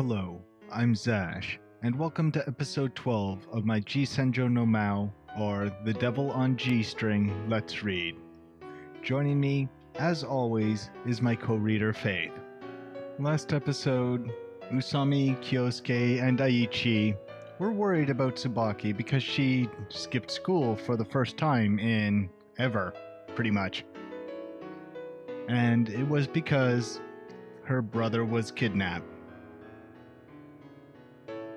Hello, I'm Zash, and welcome to episode 12 of my G-Senjou no Maou, or The Devil on G-String Let's Read. Joining me, as always, is my co-reader Faith. Last episode, Usami, Kyosuke, and Aichi were worried about Tsubaki because she skipped school for the first time in ever, pretty much. And it was because her brother was kidnapped.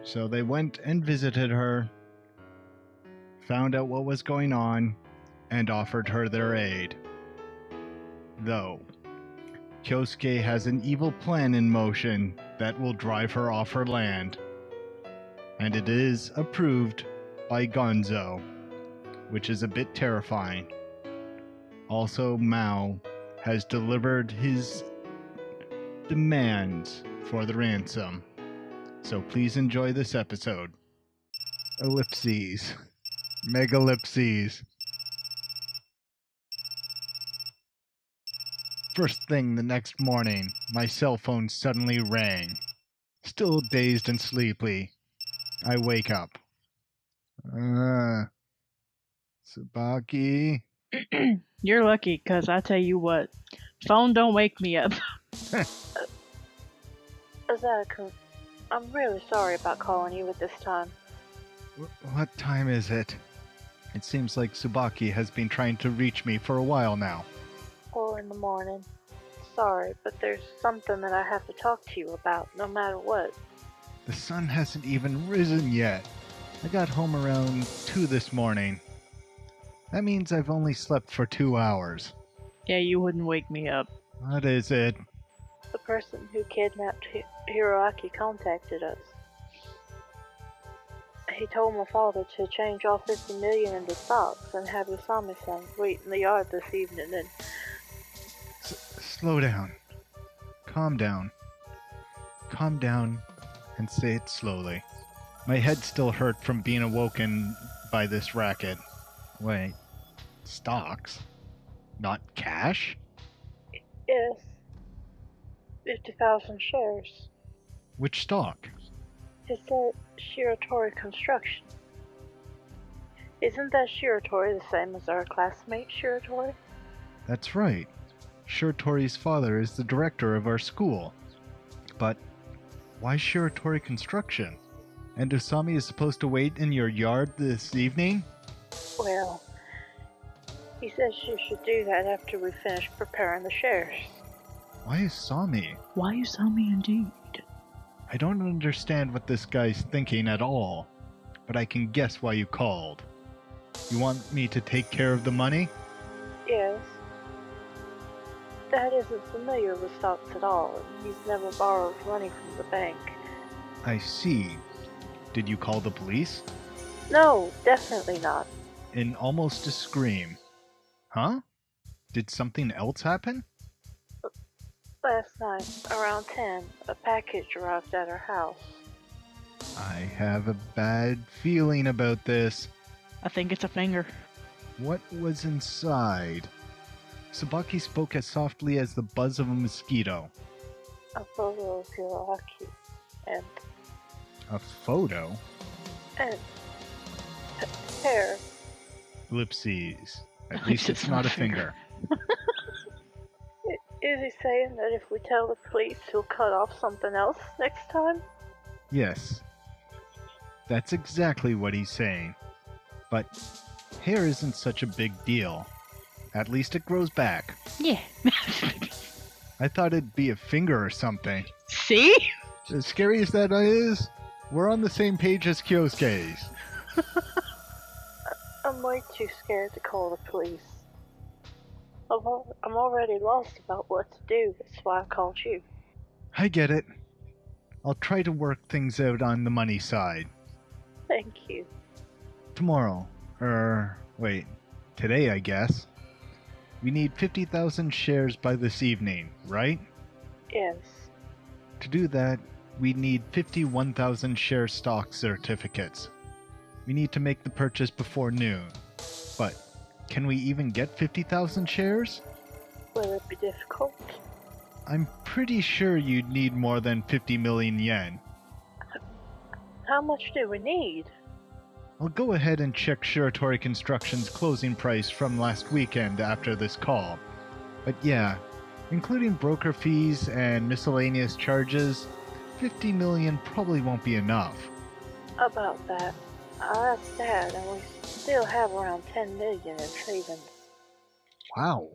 So they went and visited her, found out what was going on, and offered her their aid. Though, Kyosuke has an evil plan in motion that will drive her off her land. And it is approved by Gonzo, which is a bit terrifying. Also, Maou has delivered his demands for the ransom. So please enjoy this episode. Ellipses. Megalipses. First thing the next morning, my cell phone suddenly rang. Still dazed and sleepy, I wake up. Tsubaki? You're lucky, 'cause I tell you what, phone don't wake me up. Azaka, I'm really sorry about calling you at this time. What time is it? It seems like Tsubaki has been trying to reach me for a while now. 4 in the morning. Sorry, but there's something that I have to talk to you about, no matter what. The sun hasn't even risen yet. I got home around 2 this morning. That means I've only slept for 2 hours. Yeah, you wouldn't wake me up. What is it? The person who kidnapped Hiroaki contacted us. He told my father to change all 50 million into stocks and have Usami-san wait in the yard this evening and... Slow down. Calm down. Calm down and say it slowly. My head still hurt from being awoken by this racket. Wait, stocks? Not cash? Yes. 50,000 shares. Which stock? It said Shiratori Construction. Isn't that Shiratori the same as our classmate Shiratori? That's right. Shiratori's father is the director of our school. But why Shiratori Construction? And Usami is supposed to wait in your yard this evening? Well, he says you should do that after we finish preparing the shares. Why Usami? Why you saw me indeed? I don't understand what this guy's thinking at all, but I can guess why you called. You want me to take care of the money? Yes. Dad isn't familiar with stocks at all, and he's never borrowed money from the bank. I see. Did you call the police? No, definitely not. In almost a scream. Huh? Did something else happen? Last night, around 10, a package arrived at our house. I have a bad feeling about this. I think it's a finger. What was inside? Tsubaki spoke as softly as the buzz of a mosquito. A photo of Hiroaki, and A photo? hair. Ellipses. At least it's not a finger. Is he saying that if we tell the police, he'll cut off something else next time? Yes. That's exactly what he's saying. But hair isn't such a big deal. At least it grows back. Yeah. I thought it'd be a finger or something. See? As scary as that is, we're on the same page as Kyosuke's. I'm way too scared to call the police. I'm already lost about what to do, that's why I called you. I get it. I'll try to work things out on the money side. Thank you. Tomorrow. Today I guess. We need 50,000 shares by this evening, right? Yes. To do that, we need 51,000 share stock certificates. We need to make the purchase before noon. But can we even get 50,000 shares? Will it be difficult? I'm pretty sure you'd need more than 50 million yen. How much do we need? I'll go ahead and check Shiratori Construction's closing price from last weekend after this call. But yeah, including broker fees and miscellaneous charges, 50 million probably won't be enough. About that. I asked Dad, and we still have around 10 million in savings. Wow.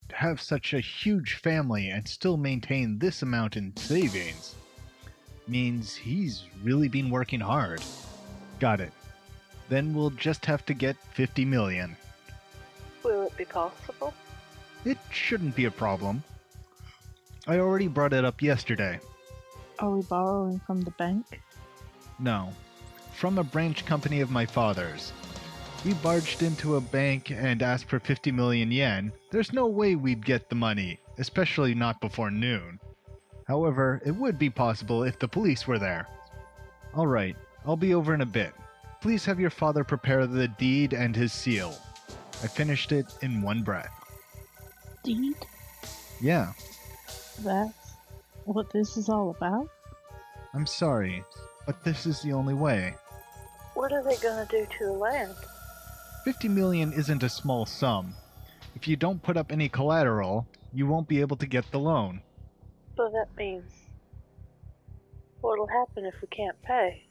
To have such a huge family and still maintain this amount in savings means he's really been working hard. Got it. Then we'll just have to get 50 million. Will it be possible? It shouldn't be a problem. I already brought it up yesterday. Are we borrowing from the bank? No. From a branch company of my father's. We barged into a bank and asked for 50 million yen. There's no way we'd get the money, especially not before noon. However, it would be possible if the police were there. Alright, I'll be over in a bit. Please have your father prepare the deed and his seal. I finished it in one breath. Deed? Yeah, That's what this is all about? I'm sorry, but this is the only way. What are they gonna do to the land? 50 million isn't a small sum. If you don't put up any collateral, you won't be able to get the loan. So that means... what'll happen if we can't pay?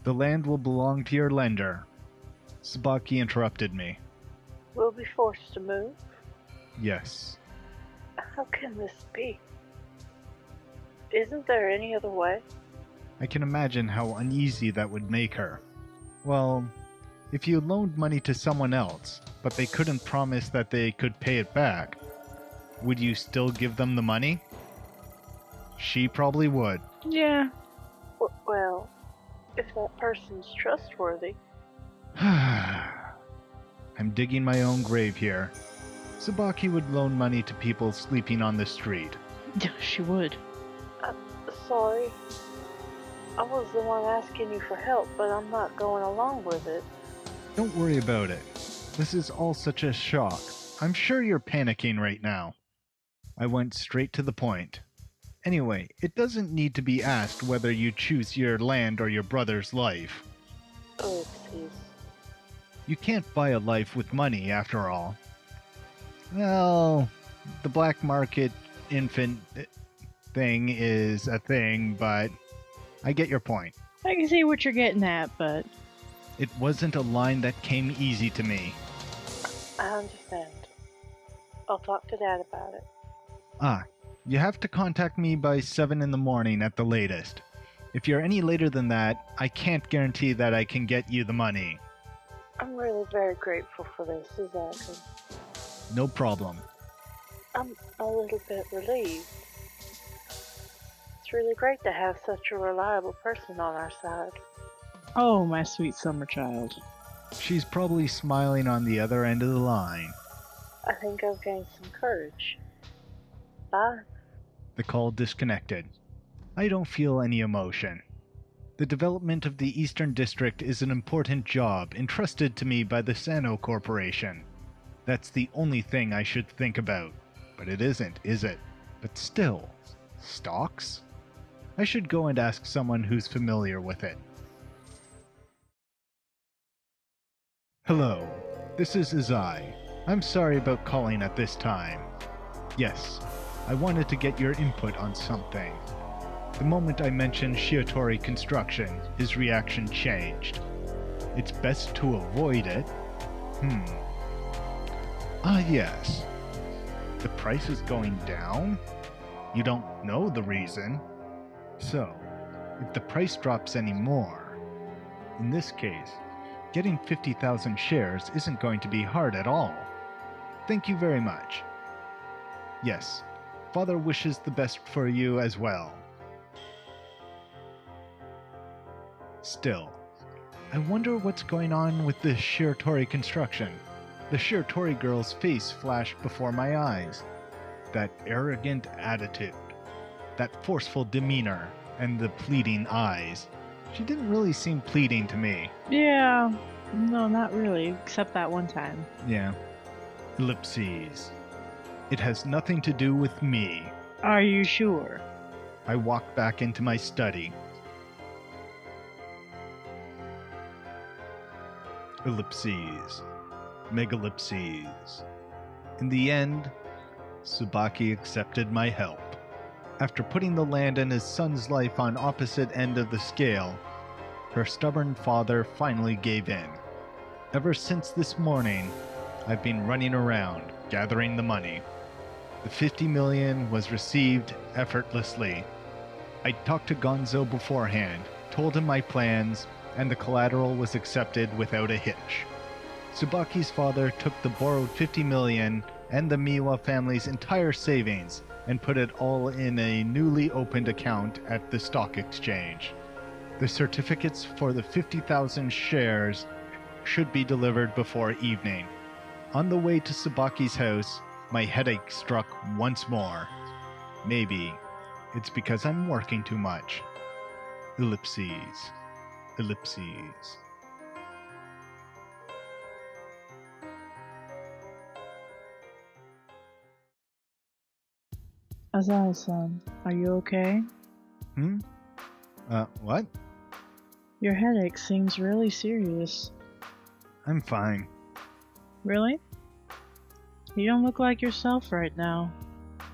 The land will belong to your lender. Sabaki interrupted me. We'll be forced to move? Yes. How can this be? Isn't there any other way? I can imagine how uneasy that would make her. Well, if you loaned money to someone else, but they couldn't promise that they could pay it back, would you still give them the money? She probably would. Yeah. Well, if that person's trustworthy. I'm digging my own grave here. Sabaki would loan money to people sleeping on the street. She would. Sorry. I was the one asking you for help, but I'm not going along with it. Don't worry about it. This is all such a shock. I'm sure you're panicking right now. I went straight to the point. Anyway, it doesn't need to be asked whether you choose your land or your brother's life. Oopsies. You can't buy a life with money, after all. Well, the black market infant thing is a thing, but I get your point. I can see what you're getting at, but... It wasn't a line that came easy to me. I understand. I'll talk to Dad about it. You have to contact me by 7 in the morning at the latest. If you're any later than that, I can't guarantee that I can get you the money. I'm really very grateful for this, exactly. No problem. I'm a little bit relieved. It's really great to have such a reliable person on our side. Oh, my sweet summer child. She's probably smiling on the other end of the line. I think I've gained some courage. Bye. The call disconnected. I don't feel any emotion. The development of the Eastern District is an important job entrusted to me by the Sano Corporation. That's the only thing I should think about. But it isn't, is it? But still, stocks? I should go and ask someone who's familiar with it. Hello, this is Izai. I'm sorry about calling at this time. Yes, I wanted to get your input on something. The moment I mentioned Shiatori Construction, his reaction changed. It's best to avoid it. Yes. The price is going down? You don't know the reason. So, if the price drops any more, in this case, getting 50,000 shares isn't going to be hard at all. Thank you very much. Yes, Father wishes the best for you as well. Still, I wonder what's going on with this Shiratori construction. The Shiratori girl's face flashed before my eyes. That arrogant attitude, that forceful demeanor, and the pleading eyes. She didn't really seem pleading to me. Yeah, no, not really, except that one time. Yeah. Ellipses. It has nothing to do with me. Are you sure? I walked back into my study. Ellipses. Megalipses. In the end, Tsubaki accepted my help. After putting the land and his son's life on opposite end of the scale, her stubborn father finally gave in. Ever since this morning, I've been running around, gathering the money. The 50 million was received effortlessly. I talked to Gonzo beforehand, told him my plans, and the collateral was accepted without a hitch. Tsubaki's father took the borrowed 50 million and the Miwa family's entire savings and put it all in a newly opened account at the stock exchange. The certificates for the 50,000 shares should be delivered before evening. On the way to Tsubaki's house, my headache struck once more. Maybe it's because I'm working too much. Ellipses. Ellipses. Azai-san, are you okay? What? Your headache seems really serious. I'm fine. Really? You don't look like yourself right now.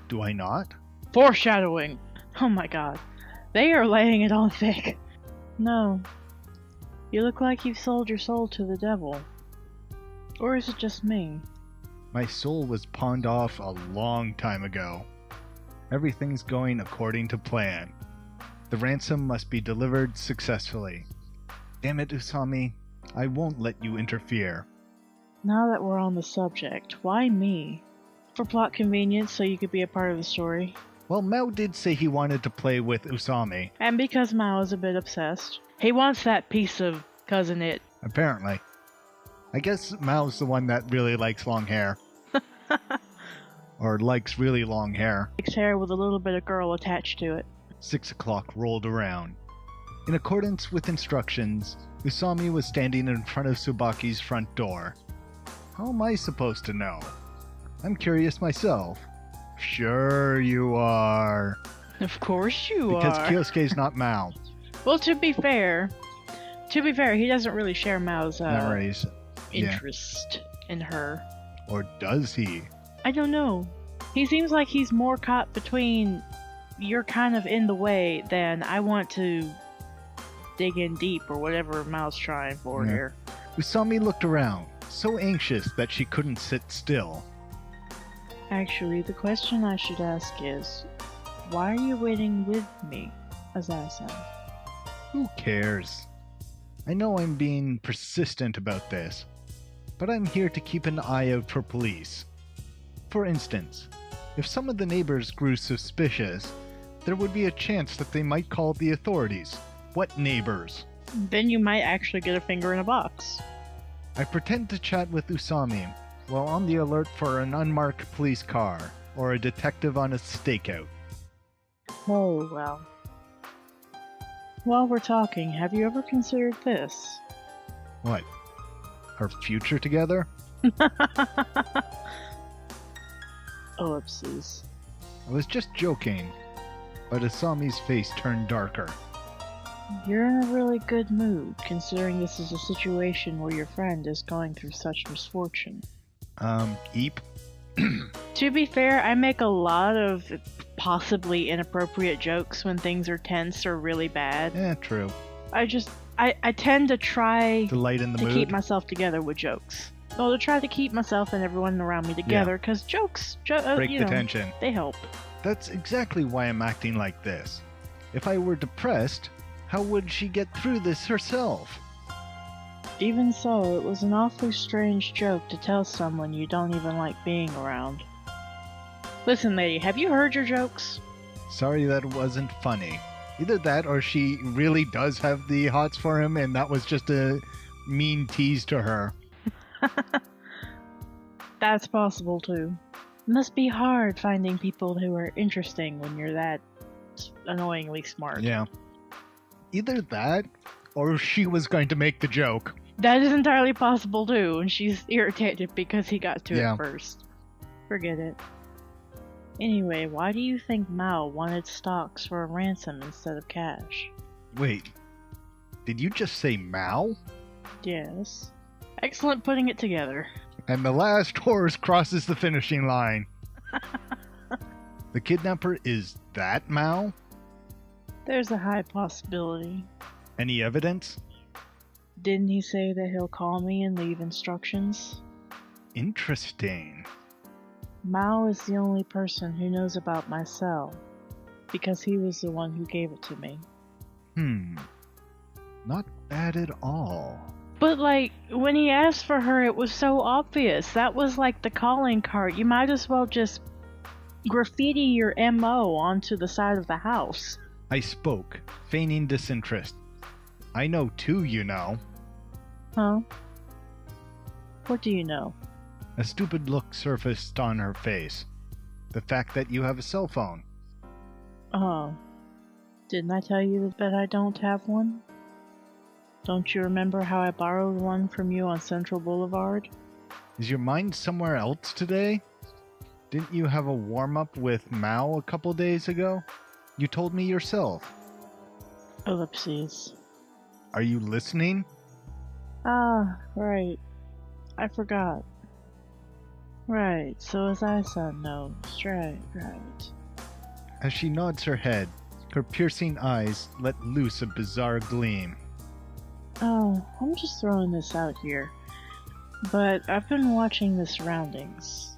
Do I not? Foreshadowing! Oh my god. They are laying it on thick. No. You look like you've sold your soul to the devil. Or is it just me? My soul was pawned off a long time ago. Everything's going according to plan. The ransom must be delivered successfully. Damn it, Usami. I won't let you interfere. Now that we're on the subject, why me? For plot convenience, so you could be a part of the story. Well, Mao did say he wanted to play with Usami. And because Mao is a bit obsessed. He wants that piece of cousin it. Apparently. I guess Mao's the one that really likes long hair. Or likes really long hair. Likes hair with a little bit of girl attached to it. 6 o'clock rolled around. In accordance with instructions, Usami was standing in front of Tsubaki's front door. How am I supposed to know? I'm curious myself. Sure you are. Of course you Because are. Kyosuke's not Mao. Well, to be fair, he doesn't really share Mao's Memories. interest in her. Or does he? I don't know. He seems like he's more caught between you're kind of in the way than I want to dig in deep or whatever Mao's trying for here. Usami looked around, so anxious that she couldn't sit still. Actually, the question I should ask is, why are you waiting with me, Azai-san? Who cares? I know I'm being persistent about this, but I'm here to keep an eye out for police. For instance, if some of the neighbors grew suspicious, there would be a chance that they might call the authorities. What neighbors? Then you might actually get a finger in a box. I pretend to chat with Usami while on the alert for an unmarked police car or a detective on a stakeout. Oh, well. While we're talking, have you ever considered this? What? Our future together? Ellipses. I was just joking, but Usami's face turned darker. You're in a really good mood, considering this is a situation where your friend is going through such misfortune. Eep? To be fair, I make a lot of possibly inappropriate jokes when things are tense or really bad. Yeah, true. I tend to try To lighten the to mood? keep myself together with jokes. Well, to try to keep myself and everyone around me together, because jokes, Break you the know, tension. they help. That's exactly why I'm acting like this. If I were depressed, how would she get through this herself? Even so, it was an awfully strange joke to tell someone you don't even like being around. Listen, lady, have you heard your jokes? Sorry that wasn't funny. Either that or she really does have the hots for him and that was just a mean tease to her. That's possible too. It must be hard finding people who are interesting when you're that annoyingly smart. Yeah. Either that or she was going to make the joke. That is entirely possible too, and she's irritated because he got to Yeah. it first. Forget it. Anyway, why do you think Mao wanted stocks for a ransom instead of cash? Wait, did you just say Mao? Yes. Excellent putting it together. And the last horse crosses the finishing line. The kidnapper is that Maou? There's a high possibility. Any evidence? Didn't he say that he'll call me and leave instructions? Interesting. Maou is the only person who knows about my cell, because he was the one who gave it to me. Not bad at all. But when he asked for her, it was so obvious. That was like the calling card. You might as well just graffiti your MO onto the side of the house. I spoke, feigning disinterest. I know too, you know. Huh? What do you know? A stupid look surfaced on her face. The fact that you have a cell phone. Oh. Didn't I tell you that I don't have one? Don't you remember how I borrowed one from you on Central Boulevard? Is your mind somewhere else today? Didn't you have a warm-up with Maou a couple days ago? You told me yourself. Ellipses. Are you listening? Ah, right. I forgot. Right, so as I-san knows. Right. As she nods her head, her piercing eyes let loose a bizarre gleam. Oh, I'm just throwing this out here. But I've been watching the surroundings.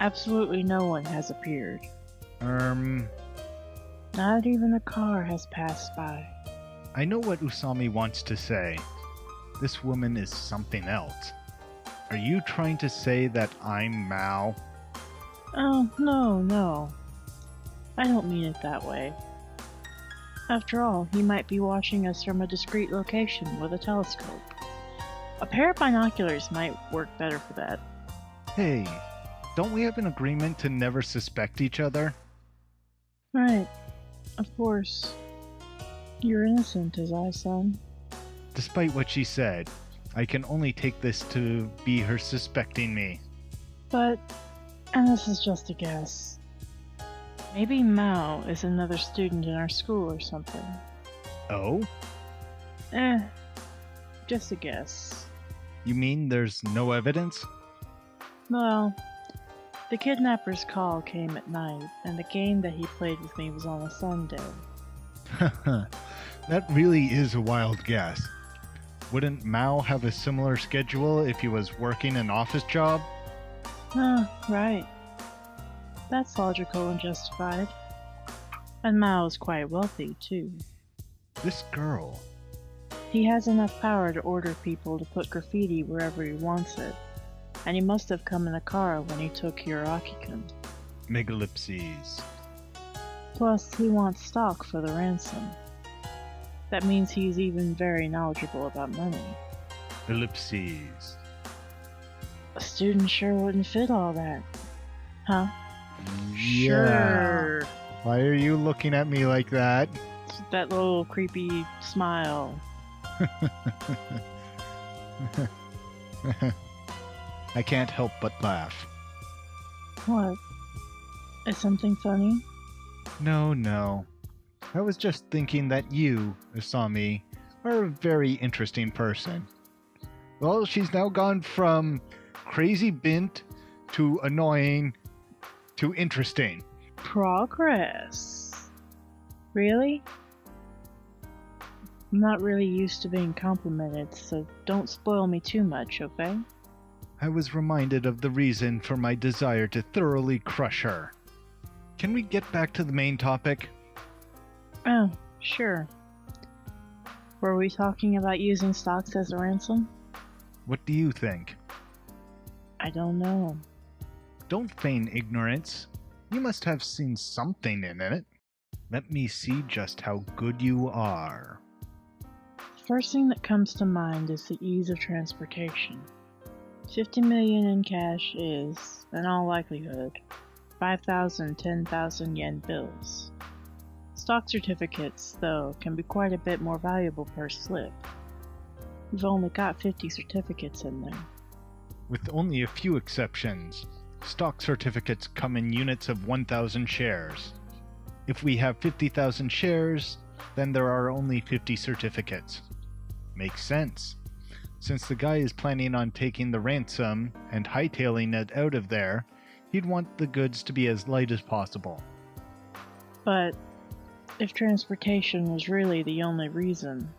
Absolutely no one has appeared. Not even a car has passed by. I know what Usami wants to say. This woman is something else. Are you trying to say that I'm Maou? Oh, no. I don't mean it that way. After all, he might be watching us from a discreet location with a telescope. A pair of binoculars might work better for that. Hey, don't we have an agreement to never suspect each other? Right. Of course. You're innocent as I-san. Despite what she said, I can only take this to be her suspecting me. But, and this is just a guess, maybe Maou is another student in our school or something. Oh? Just a guess. You mean there's no evidence? Well, the kidnapper's call came at night, and the game that he played with me was on a Sunday. That really is a wild guess. Wouldn't Maou have a similar schedule if he was working an office job? Right. That's logical and justified. And Maou is quite wealthy, too. This girl. He has enough power to order people to put graffiti wherever he wants it. And he must have come in a car when he took Hiraki-kun. Megalipses. Plus, he wants stock for the ransom. That means he's even very knowledgeable about money. Ellipses. A student sure wouldn't fit all that. Huh? Yeah. Sure. Why are you looking at me like that? That little creepy smile. I can't help but laugh. What? Is something funny? No. I was just thinking that you, Usami, are a very interesting person. Well, she's now gone from crazy bint to annoying to interesting. Progress. Really? I'm not really used to being complimented, so don't spoil me too much, okay? I was reminded of the reason for my desire to thoroughly crush her. Can we get back to the main topic? Oh, sure. Were we talking about using stocks as a ransom? What do you think? I don't know. Don't feign ignorance. You must have seen something in it. Let me see just how good you are. The first thing that comes to mind is the ease of transportation. 50 million in cash is, in all likelihood, 5,000 10,000 yen bills. Stock certificates, though, can be quite a bit more valuable per slip. We've only got 50 certificates in there. With only a few exceptions, stock certificates come in units of 1,000 shares. If we have 50,000 shares, then there are only 50 certificates. Makes sense. Since the guy is planning on taking the ransom and hightailing it out of there, he'd want the goods to be as light as possible. But if transportation was really the only reason,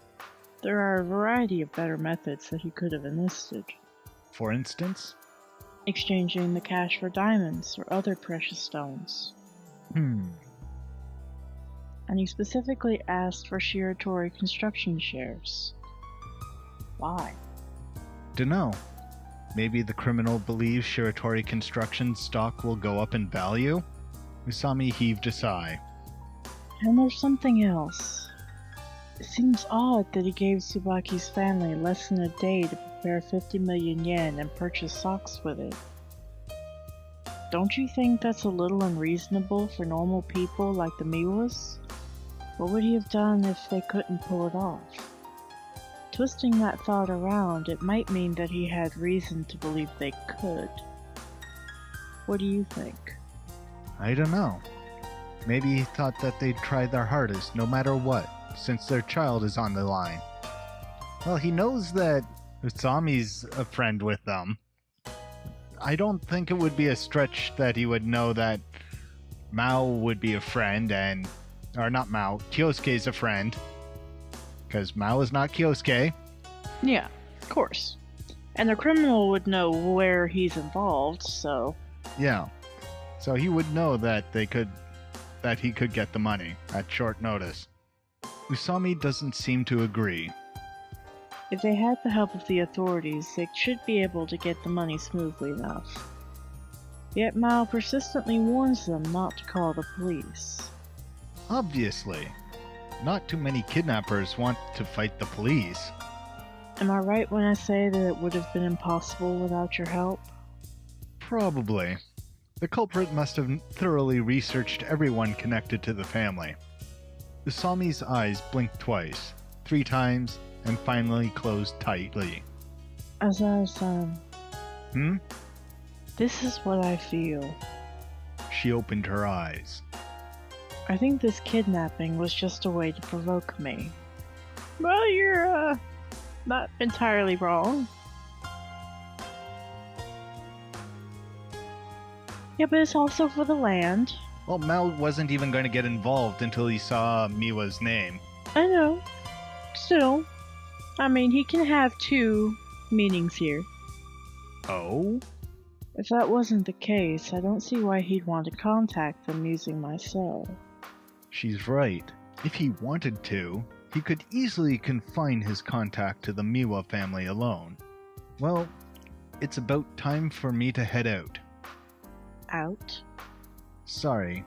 there are a variety of better methods that he could have enlisted. For instance? Exchanging the cash for diamonds or other precious stones. And he specifically asked for Shiratori Construction shares. Why? Dunno. Maybe the criminal believes Shiratori Construction's stock will go up in value? Usami heaved a sigh. And there's something else. It seems odd that he gave Tsubaki's family less than a day to prepare 50 million yen and purchase socks with it. Don't you think that's a little unreasonable for normal people like the Miwas? What would he have done if they couldn't pull it off? Twisting that thought around, it might mean that he had reason to believe they could. What do you think? I don't know. Maybe he thought that they'd try their hardest no matter what, since their child is on the line. Well, he knows that Usami's a friend with them. I don't think it would be a stretch that he would know that Maou would be a friend or not Maou, Kyosuke's a friend. Because Maou is not Kyosuke. Yeah, of course. And the criminal would know where he's involved, so... Yeah. So he would know that he could get the money at short notice. Usami doesn't seem to agree. If they had the help of the authorities, they should be able to get the money smoothly enough. Yet Maou persistently warns them not to call the police. Obviously. Not too many kidnappers want to fight the police. Am I right when I say that it would have been impossible without your help? Probably. The culprit must have thoroughly researched everyone connected to the family. Usami's eyes blinked twice, 3 times, and finally closed tightly. Azar-san. Hmm? This is what I feel. She opened her eyes. I think this kidnapping was just a way to provoke me. Well, you're, not entirely wrong. Yeah, but it's also for the land. Well, Maou wasn't even going to get involved until he saw Miwa's name. I know. Still, I mean, he can have 2 meanings here. Oh? If that wasn't the case, I don't see why he'd want to contact them using my cell. She's right. If he wanted to, he could easily confine his contact to the Miwa family alone. Well, it's about time for me to head out. Out? Sorry,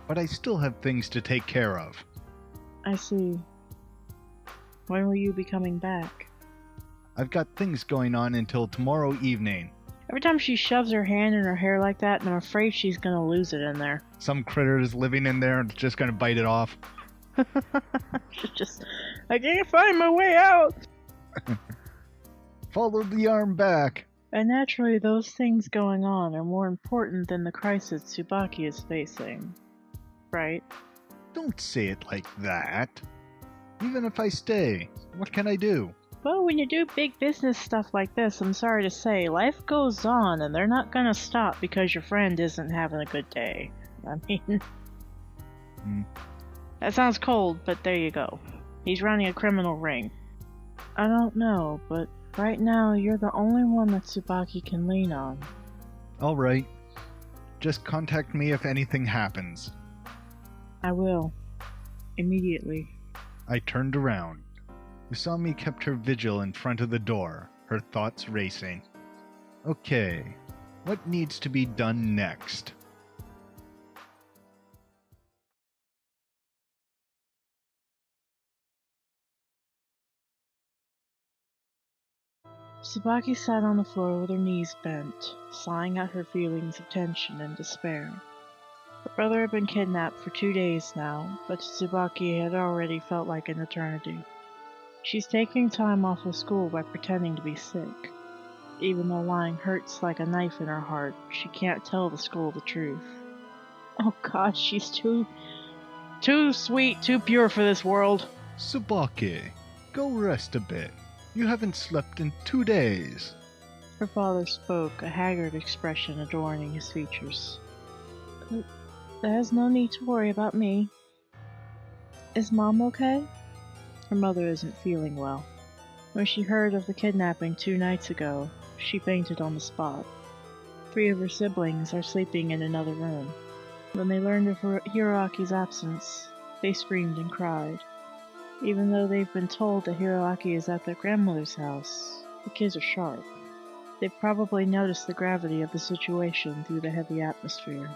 but I still have things to take care of. I see. When will you be coming back? I've got things going on until tomorrow evening. Every time she shoves her hand in her hair like that, I'm afraid she's gonna lose it in there. Some critter is living in there and just gonna bite it off. I can't find my way out! Follow the arm back. And naturally, those things going on are more important than the crisis Tsubaki is facing. Right? Don't say it like that. Even if I stay, what can I do? Well, when you do big business stuff like this, I'm sorry to say, life goes on and they're not gonna stop because your friend isn't having a good day. I mean... That sounds cold, but there you go. He's running a criminal ring. I don't know, but right now you're the only one that Tsubaki can lean on. Alright. Just contact me if anything happens. I will. Immediately. I turned around. Usami kept her vigil in front of the door, her thoughts racing. Okay, what needs to be done next? Tsubaki sat on the floor with her knees bent, sighing out her feelings of tension and despair. Her brother had been kidnapped for 2 days now, but to Tsubaki it had already felt like an eternity. She's taking time off of school by pretending to be sick. Even though lying hurts like a knife in her heart, she can't tell the school the truth. Oh gosh, she's too sweet, too pure for this world. Tsubaki, go rest a bit. You haven't slept in 2 days. Her father spoke, a haggard expression adorning his features. There's no need to worry about me. Is Mom okay? Her mother isn't feeling well. When she heard of the kidnapping 2 nights ago, she fainted on the spot. 3 of her siblings are sleeping in another room. When they learned of Hiroaki's absence, they screamed and cried. Even though they've been told that Hiroaki is at their grandmother's house, the kids are sharp. They've probably noticed the gravity of the situation through the heavy atmosphere.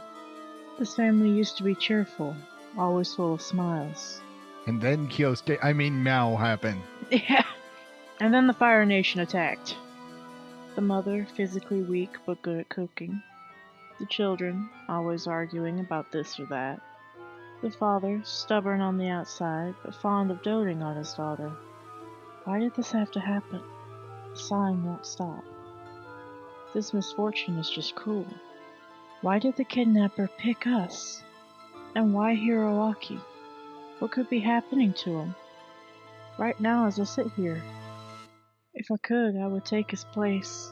This family used to be cheerful, always full of smiles. And then Maou happened. Yeah. And then the Fire Nation attacked. The mother, physically weak but good at cooking. The children, always arguing about this or that. The father, stubborn on the outside, but fond of doting on his daughter. Why did this have to happen? The sighing won't stop. This misfortune is just cruel. Why did the kidnapper pick us? And why Hiroaki? What could be happening to him? Right now as I sit here. If I could, I would take his place.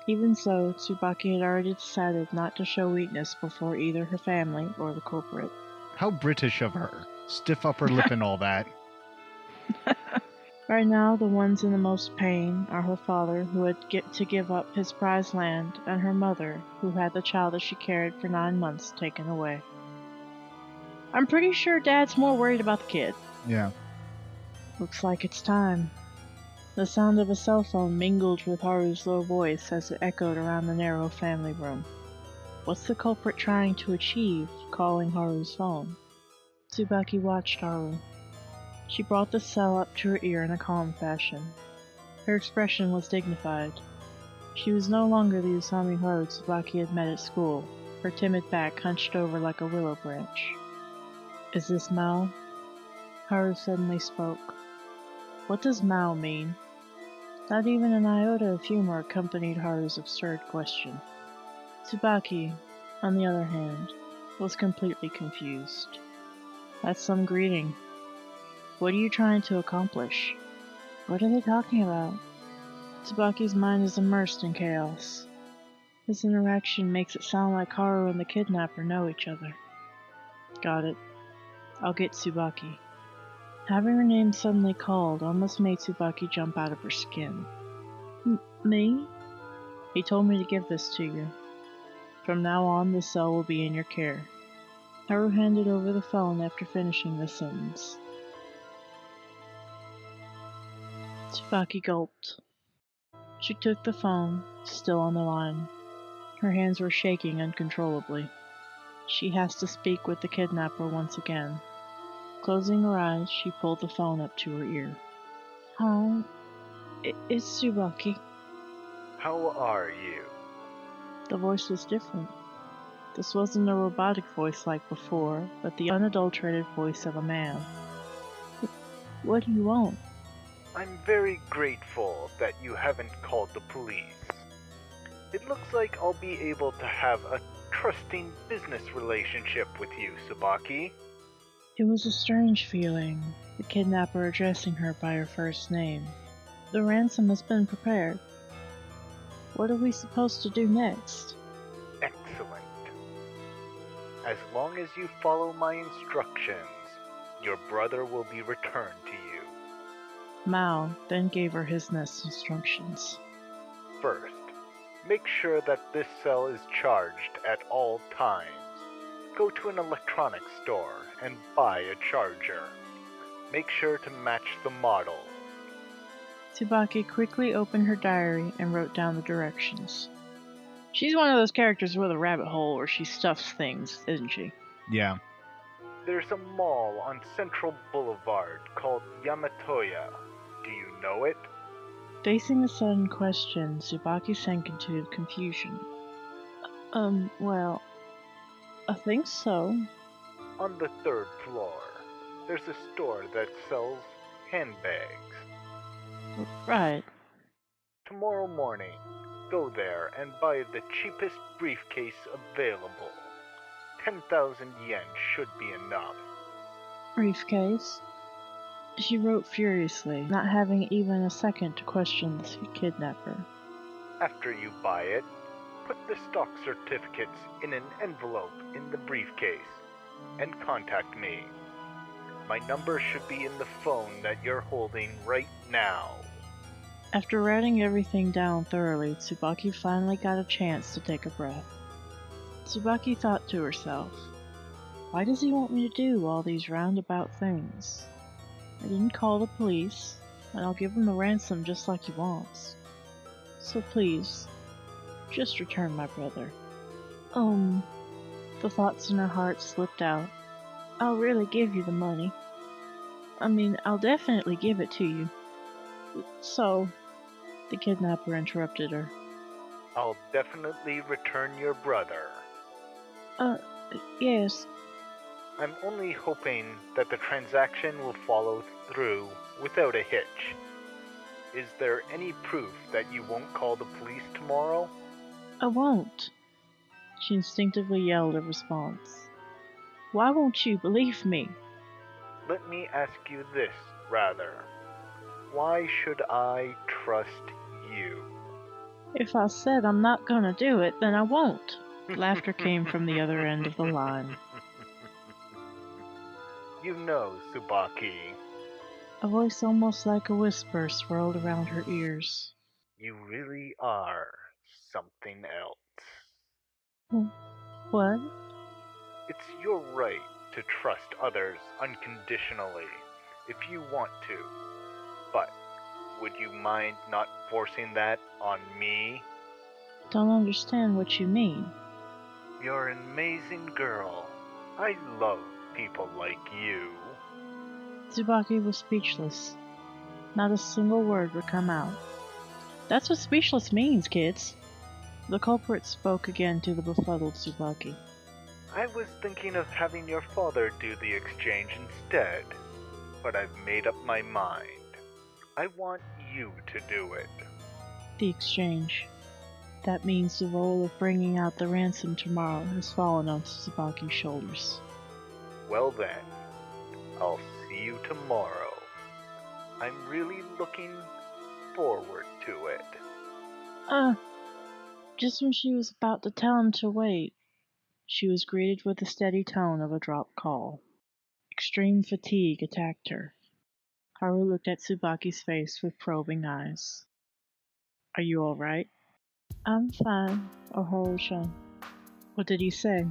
Even so, Tsubaki had already decided not to show weakness before either her family or the culprit. How British of her. Stiff upper lip and all that. Right now, the ones in the most pain are her father, who had to give up his prized land, and her mother, who had the child that she carried for 9 months taken away. I'm pretty sure Dad's more worried about the kid. Yeah. Looks like it's time. The sound of a cell phone mingled with Haru's low voice as it echoed around the narrow family room. What's the culprit trying to achieve, calling Haru's phone? Tsubaki watched Haru. She brought the cell up to her ear in a calm fashion. Her expression was dignified. She was no longer the Usami Haru Tsubaki had met at school, her timid back hunched over like a willow branch. Is this Maou? Haru suddenly spoke. What does Maou mean? Not even an iota of humor accompanied Haru's absurd question. Tsubaki, on the other hand, was completely confused. That's some greeting. What are you trying to accomplish? What are they talking about? Tsubaki's mind is immersed in chaos. This interaction makes it sound like Haru and the kidnapper know each other. Got it. I'll get Tsubaki. Having her name suddenly called almost made Tsubaki jump out of her skin. Me? He told me to give this to you. From now on, the cell will be in your care. Haru handed over the phone after finishing the sentence. Tsubaki gulped. She took the phone, still on the line. Her hands were shaking uncontrollably. She has to speak with the kidnapper once again. Closing her eyes, she pulled the phone up to her ear. Hi, it's Tsubaki. How are you? The voice was different. This wasn't a robotic voice like before, but the unadulterated voice of a man. What do you want? I'm very grateful that you haven't called the police. It looks like I'll be able to have a trusting business relationship with you, Tsubaki. It was a strange feeling, the kidnapper addressing her by her first name. The ransom has been prepared. What are we supposed to do next? Excellent. As long as you follow my instructions, your brother will be returned to you. Maou then gave her his next instructions. First, make sure that this cell is charged at all times. Go to an electronics store and buy a charger. Make sure to match the model. Tsubaki quickly opened her diary and wrote down the directions. She's one of those characters with a rabbit hole where she stuffs things, isn't she? Yeah. There's a mall on Central Boulevard called Yamatoya. Do you know it? Facing the sudden question, Tsubaki sank into confusion. Well, I think so. On the 3rd floor, there's a store that sells handbags. Right. Tomorrow morning, go there and buy the cheapest briefcase available. 10,000 yen should be enough. Briefcase? She wrote furiously, not having even a second to question the kidnapper. After you buy it, put the stock certificates in an envelope in the briefcase and contact me. My number should be in the phone that you're holding right now. After writing everything down thoroughly, Tsubaki finally got a chance to take a breath. Tsubaki thought to herself, why does he want me to do all these roundabout things? I didn't call the police, and I'll give him a ransom just like he wants. So please, just return my brother. The thoughts in her heart slipped out. I'll really give you the money. I'll definitely give it to you. So, the kidnapper interrupted her. I'll definitely return your brother. Yes. I'm only hoping that the transaction will follow through without a hitch. Is there any proof that you won't call the police tomorrow? I won't. She instinctively yelled a response. Why won't you believe me? Let me ask you this, rather. Why should I trust you? If I said I'm not gonna do it, then I won't. Laughter came from the other end of the line. You know, Tsubaki. A voice almost like a whisper swirled around her ears. You really are something else. What? It's your right to trust others unconditionally if you want to. But would you mind not forcing that on me? Don't understand what you mean. You're an amazing girl. I love people like you. Tsubaki was speechless. Not a single word would come out. That's what speechless means, kids. The culprit spoke again to the befuddled Tsubaki. I was thinking of having your father do the exchange instead, but I've made up my mind. I want you to do it. The exchange. That means the role of bringing out the ransom tomorrow has fallen onto Tsubaki's shoulders. Well then, I'll see you tomorrow. I'm really looking forward to it. Just when she was about to tell him to wait, she was greeted with the steady tone of a dropped call. Extreme fatigue attacked her. Haru looked at Tsubaki's face with probing eyes. Are you all right? I'm fine, Haru-chan. What did he say?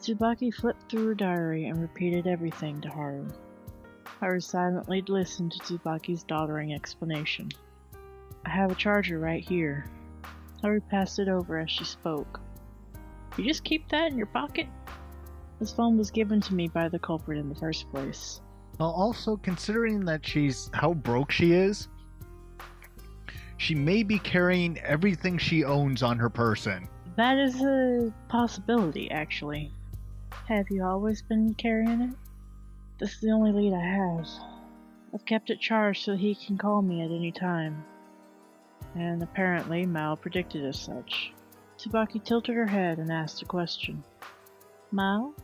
Tsubaki flipped through her diary and repeated everything to Haru. Haru silently listened to Tsubaki's doddering explanation. I have a charger right here. Haru passed it over as she spoke. You just keep that in your pocket? This phone was given to me by the culprit in the first place. Well, also considering that how broke she is, she may be carrying everything she owns on her person. That is a possibility, actually. Have you always been carrying it? This is the only lead I have. I've kept it charged so he can call me at any time. And apparently Maou predicted as such. Tsubaki tilted her head and asked a question. Maou?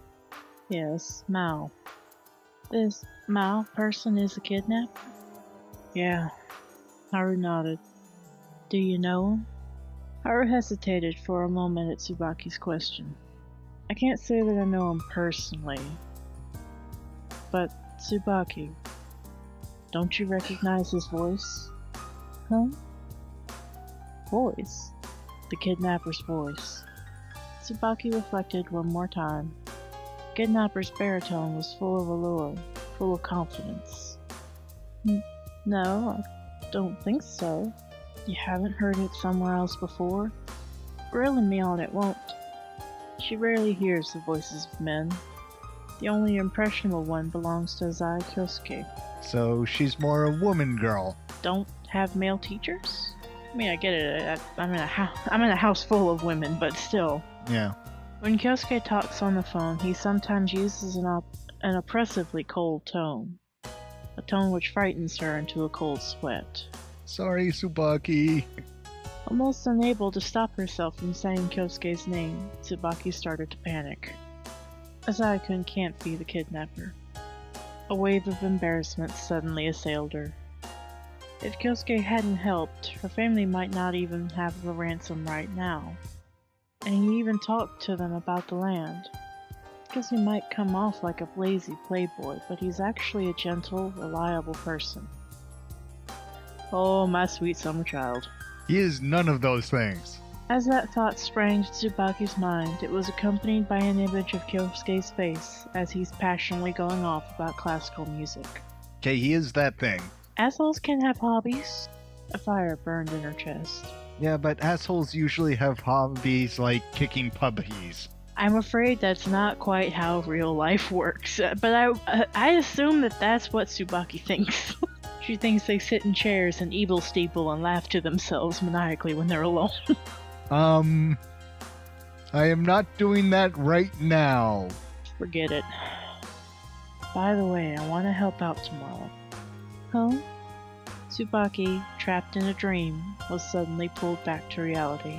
Yes, Maou. This Maou person is a kidnapper? Yeah. Haru nodded. Do you know him? Haru hesitated for a moment at Tsubaki's question. I can't say that I know him personally. But, Tsubaki, don't you recognize his voice? Huh? Voice? The kidnapper's voice. Tsubaki reflected one more time. The kidnapper's baritone was full of allure, full of confidence. No, I don't think so. You haven't heard it somewhere else before? Grilling me on it won't. She rarely hears the voices of men. The only impressionable one belongs to Zai Kyosuke. So she's more a woman girl. Don't have male teachers? I mean, I get it. I'm in a house full of women, but still. Yeah. When Kyosuke talks on the phone, he sometimes uses an oppressively cold tone. A tone which frightens her into a cold sweat. Sorry, Tsubaki. Almost unable to stop herself from saying Kyosuke's name, Tsubaki started to panic. Asai-kun can't be the kidnapper. A wave of embarrassment suddenly assailed her. If Kyosuke hadn't helped, her family might not even have the ransom right now. And he even talked to them about the land. Because he might come off like a lazy playboy, but he's actually a gentle, reliable person. Oh, my sweet summer child. He is none of those things. As that thought sprang to Tsubaki's mind, it was accompanied by an image of Kyosuke's face as he's passionately going off about classical music. Okay, he is that thing. Assholes can have hobbies. A fire burned in her chest. Yeah, but assholes usually have hobbies like kicking puppies. I'm afraid that's not quite how real life works, but I assume that that's what Tsubaki thinks. She thinks they sit in chairs and evil steeple and laugh to themselves maniacally when they're alone. I am not doing that right now. Forget it. By the way, I want to help out tomorrow. Huh? Tsubaki, trapped in a dream, was suddenly pulled back to reality.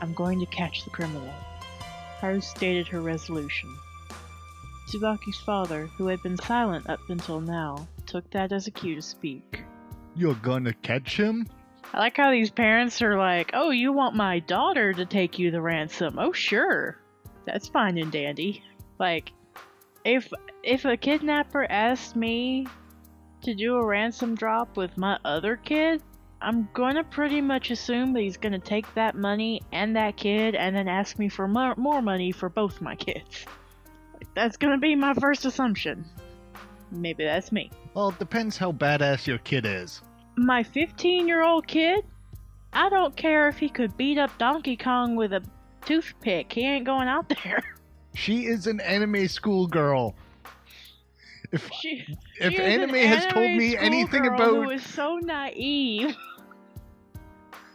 I'm going to catch the criminal. Haru stated her resolution. Tsubaki's father, who had been silent up until now, took that as a cue to speak. You're gonna catch him? I like how these parents are like, oh, you want my daughter to take you the ransom? Oh, sure. That's fine and dandy. Like, if a kidnapper asked me to do a ransom drop with my other kid, I'm gonna pretty much assume that he's gonna take that money and that kid and then ask me for more money for both my kids. Like, that's gonna be my first assumption. Maybe that's me. Well, it depends how badass your kid is. My 15-year-old kid? I don't care if he could beat up Donkey Kong with a toothpick. He ain't going out there. She is an anime schoolgirl. If She anime has told me anything about... who is so naive.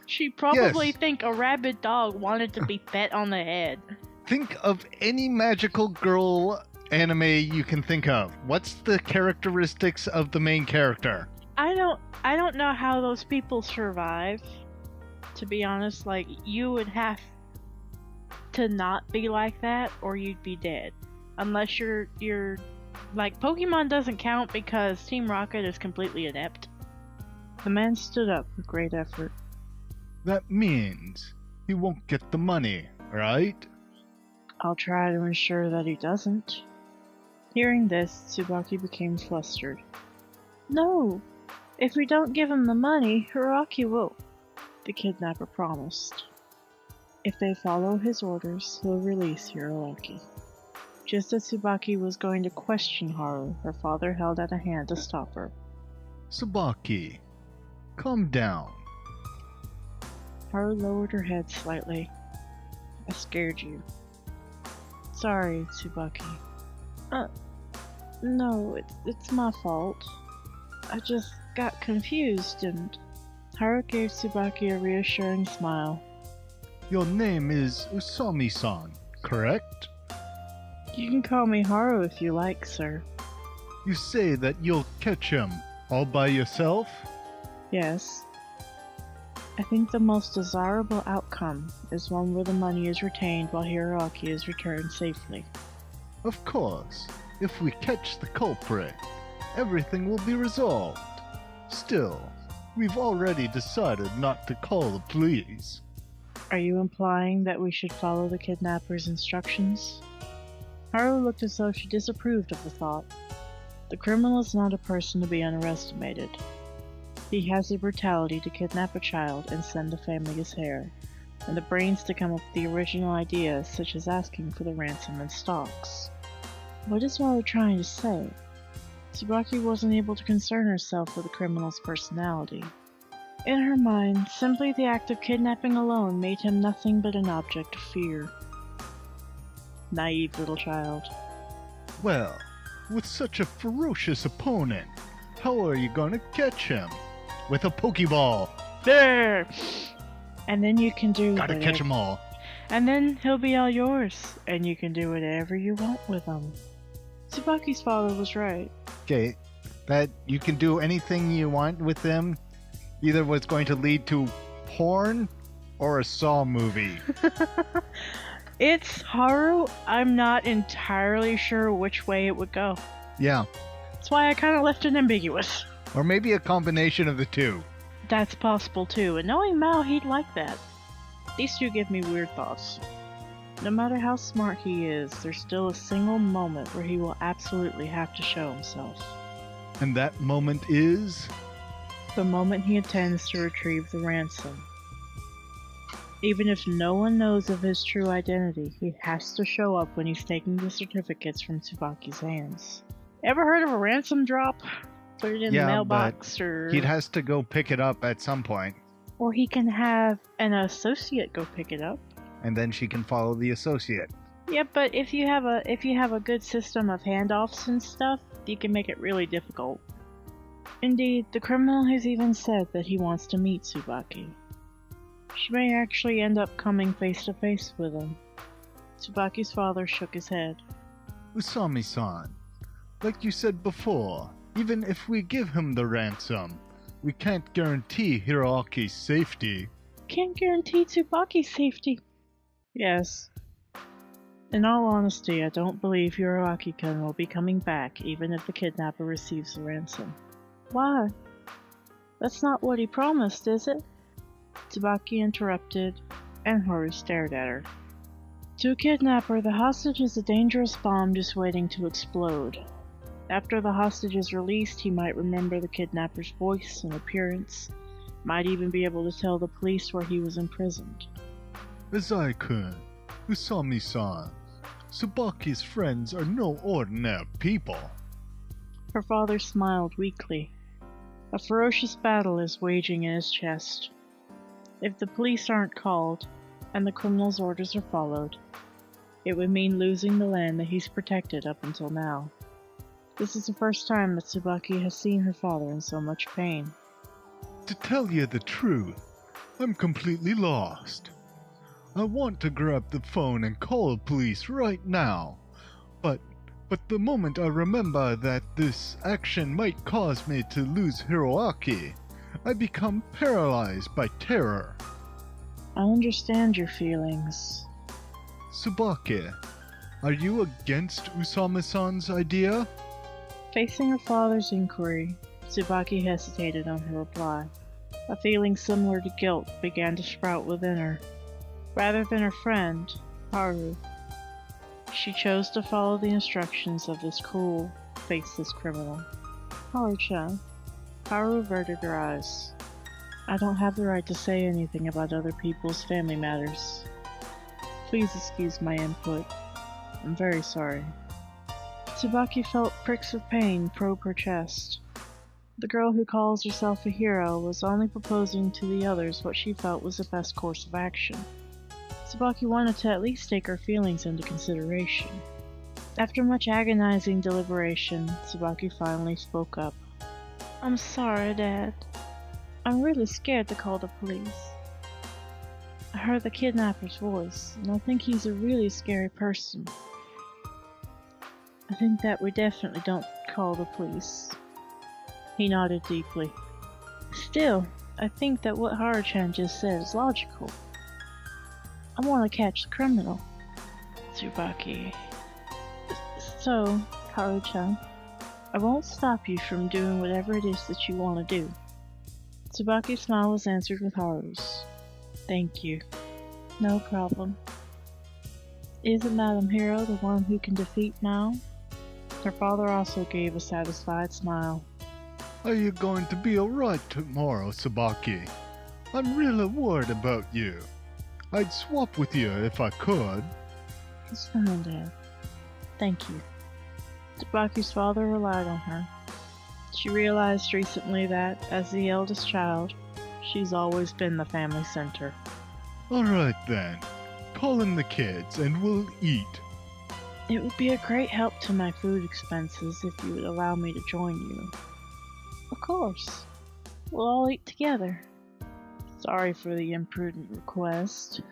She probably think a rabid dog wanted to be pet on the head. Think of any magical girl anime you can think of. What's the characteristics of the main character? I don't know how those people survive. To be honest, like, you would have to not be like that or you'd be dead. Unless you're like, Pokemon doesn't count because Team Rocket is completely inept. The man stood up with great effort. That means he won't get the money, right? I'll try to ensure that he doesn't. Hearing this, Tsubaki became flustered. No! If we don't give him the money, Hiraki will, the kidnapper promised. If they follow his orders, he'll release Hiraki. Just as Tsubaki was going to question Haru, her father held out a hand to stop her. Tsubaki, calm down. Haru lowered her head slightly. I scared you. Sorry, Tsubaki. No, it's my fault. I just got confused and... Haru gave Tsubaki a reassuring smile. Your name is Usami-san, correct? You can call me Haru if you like, sir. You say that you'll catch him all by yourself? Yes. I think the most desirable outcome is one where the money is retained while Hiraki is returned safely. Of course. If we catch the culprit, everything will be resolved. Still, we've already decided not to call the police. Are you implying that we should follow the kidnapper's instructions? Haru looked as though she disapproved of the thought. The criminal is not a person to be underestimated. He has the brutality to kidnap a child and send a family his heir, and the brains to come up with the original ideas such as asking for the ransom and stocks. What is Maou trying to say? Tsubaki wasn't able to concern herself with the criminal's personality. In her mind, simply the act of kidnapping alone made him nothing but an object of fear. Naive little child. Well, with such a ferocious opponent, how are you gonna catch him? With a Pokeball! There! And then you can do Gotta catch them all. And then he'll be all yours, and you can do whatever you want with him. Tsubaki's father was right. Okay, that you can do anything you want with them, either what's going to lead to porn or a Saw movie. It's Haru. I'm not entirely sure which way it would go. Yeah. That's why I kind of left it ambiguous. Or maybe a combination of the two. That's possible too, and knowing Maou, he'd like that. These two give me weird thoughts. No matter how smart he is, there's still a single moment where he will absolutely have to show himself. And that moment is? The moment he intends to retrieve the ransom. Even if no one knows of his true identity, he has to show up when he's taking the certificates from Tsubaki's hands. Ever heard of a ransom drop? Put it in the mailbox, or... He'd has to go pick it up at some point. Or he can have an associate go pick it up. And then she can follow the associate. Yeah, but if you have a good system of handoffs and stuff, you can make it really difficult. Indeed, the criminal has even said that he wants to meet Tsubaki. She may actually end up coming face to face with him. Tsubaki's father shook his head. Usami-san, like you said before, even if we give him the ransom, we can't guarantee Hiroaki's safety. Can't guarantee Tsubaki's safety. Yes. In all honesty, I don't believe Hiroaki-kun will be coming back even if the kidnapper receives the ransom. Why? That's not what he promised, is it? Tsubaki interrupted, and Haru stared at her. To a kidnapper, the hostage is a dangerous bomb just waiting to explode. After the hostage is released, he might remember the kidnapper's voice and appearance, might even be able to tell the police where he was imprisoned. Azai-kun, Usami-san, Tsubaki's friends are no ordinary people. Her father smiled weakly. A ferocious battle is waging in his chest. If the police aren't called, and the criminal's orders are followed, it would mean losing the land that he's protected up until now. This is the first time that Tsubaki has seen her father in so much pain. To tell you the truth, I'm completely lost. I want to grab the phone and call the police right now, but the moment I remember that this action might cause me to lose Hiroaki, I become paralyzed by terror. I understand your feelings. Tsubaki, are you against Usami-san's idea? Facing her father's inquiry, Tsubaki hesitated on her reply. A feeling similar to guilt began to sprout within her. Rather than her friend, Haru, she chose to follow the instructions of this cruel, faceless criminal. Haru-chan. Haru averted her eyes. I don't have the right to say anything about other people's family matters. Please excuse my input. I'm very sorry. Tsubaki felt pricks of pain probe her chest. The girl who calls herself a hero was only proposing to the others what she felt was the best course of action. Tsubaki wanted to at least take her feelings into consideration. After much agonizing deliberation, Tsubaki finally spoke up. I'm sorry, Dad. I'm really scared to call the police. I heard the kidnapper's voice, and I think he's a really scary person. I think that we definitely don't call the police. He nodded deeply. Still, I think that what Haru-chan just said is logical. I want to catch the criminal. Tsubaki. So, Haru-chan, I won't stop you from doing whatever it is that you want to do. Tsubaki's smile was answered with Haru's. Thank you. No problem. Isn't Madame Hero the one who can defeat Maou? Her father also gave a satisfied smile. Are you going to be alright tomorrow, Tsubaki? I'm really worried about you. I'd swap with you if I could. It's fine, Dad. Thank you. Tsubaki's father relied on her. She realized recently that, as the eldest child, she's always been the family center. Alright then. Call in the kids and we'll eat. It would be a great help to my food expenses if you would allow me to join you. Of course. We'll all eat together. Sorry for the imprudent request.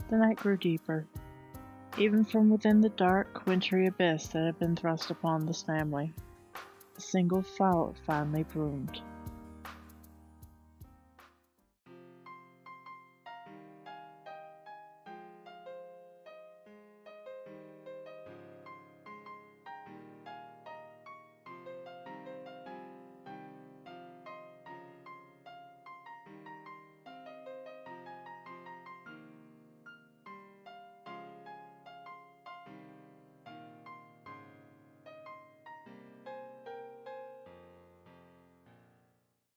The night grew deeper, even from within the dark, wintry abyss that had been thrust upon this family. A single flower finally bloomed.